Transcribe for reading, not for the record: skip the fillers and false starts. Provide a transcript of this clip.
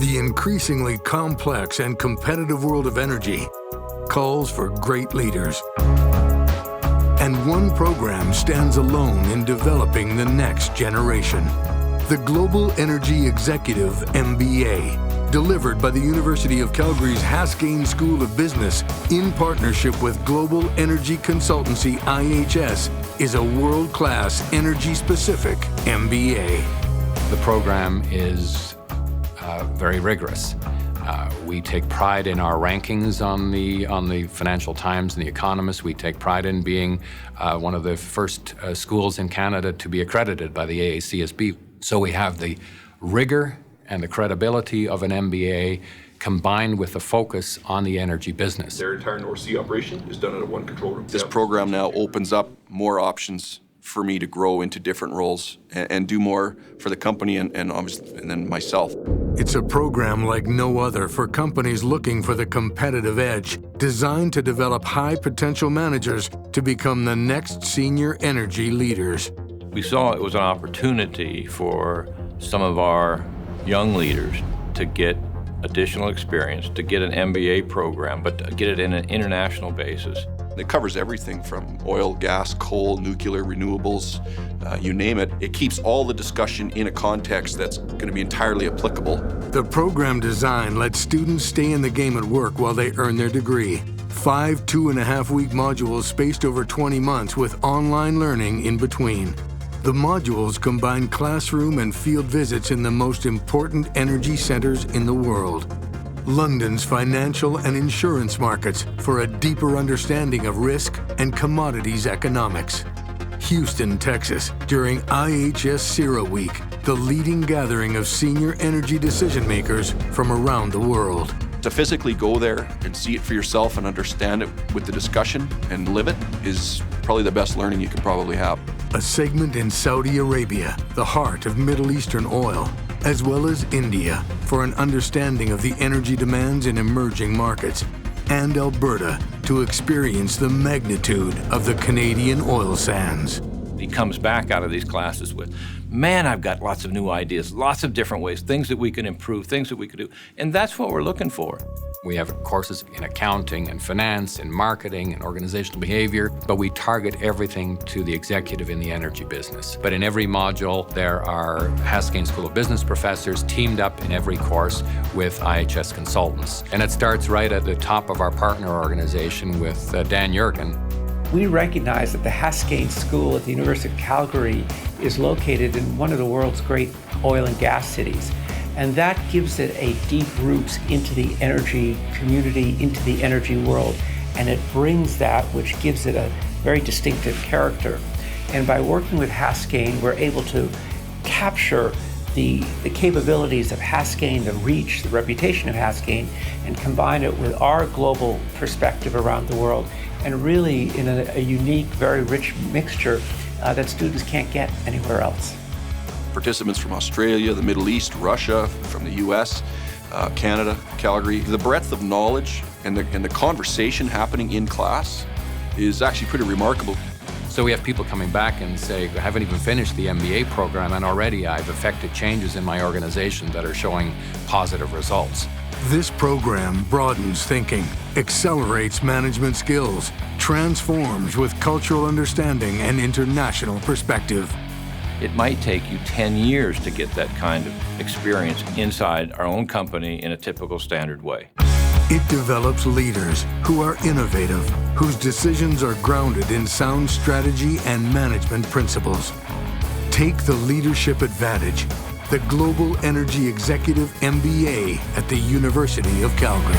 The increasingly complex and competitive world of energy calls for great leaders. And one program stands alone in developing the next generation. The Global Energy Executive MBA, delivered by the University of Calgary's Haskayne School of Business in partnership with Global Energy Consultancy IHS, is a world-class energy-specific MBA. The program is very rigorous. We take pride in our rankings on the Financial Times and The Economist. We take pride in being one of the first schools in Canada to be accredited by the AACSB. So we have the rigor and the credibility of an MBA combined with the focus on the energy business. Their entire North Sea operation is done at one control room. This program now opens up more options for me to grow into different roles and do more for the company and obviously and then myself. It's a program like no other for companies looking for the competitive edge, designed to develop high-potential managers to become the next senior energy leaders. We saw it was an opportunity for some of our young leaders to get additional experience, to get an MBA program, but to get it in an international basis. It covers everything from oil, gas, coal, nuclear, renewables, you name it. It keeps all the discussion in a context that's going to be entirely applicable. The program design lets students stay in the game at work while they earn their degree. 5 2.5-week modules spaced over 20 months with online learning in between. The modules combine classroom and field visits in the most important energy centers in the world. London's financial and insurance markets for a deeper understanding of risk and commodities economics. Houston, Texas, during IHS CERA Week, the leading gathering of senior energy decision makers from around the world. To physically go there and see it for yourself and understand it with the discussion and live it is probably the best learning you can probably have. A segment in Saudi Arabia, the heart of Middle Eastern oil, as well as India, for an understanding of the energy demands in emerging markets, and Alberta to experience the magnitude of the Canadian oil sands. He comes back out of these classes with, man, I've got lots of new ideas, lots of different ways, things that we can improve, things that we could do. And that's what we're looking for. We have courses in accounting and finance and marketing and organizational behavior, but we target everything to the executive in the energy business. But in every module, there are Haskayne School of Business professors teamed up in every course with IHS consultants. And it starts right at the top of our partner organization with Dan Yergin. We recognize that the Haskayne School at the University of Calgary is located in one of the world's great oil and gas cities. And that gives it a deep roots into the energy community, into the energy world. And it brings that, which gives it a very distinctive character. And by working with Haskayne, we're able to capture the capabilities of Haskayne, the reach, the reputation of Haskayne, and combine it with our global perspective around the world, and really in a unique, very rich mixture that students can't get anywhere else. Participants from Australia, the Middle East, Russia, from the US, Canada, Calgary. The breadth of knowledge and the conversation happening in class is actually pretty remarkable. So we have people coming back and say, I haven't even finished the MBA program and already I've effected changes in my organization that are showing positive results. This program broadens thinking, accelerates management skills, transforms with cultural understanding and international perspective. It might take you 10 years to get that kind of experience inside our own company in a typical standard way. It develops leaders who are innovative, whose decisions are grounded in sound strategy and management principles. Take the leadership advantage. The Global Energy Executive MBA at the University of Calgary.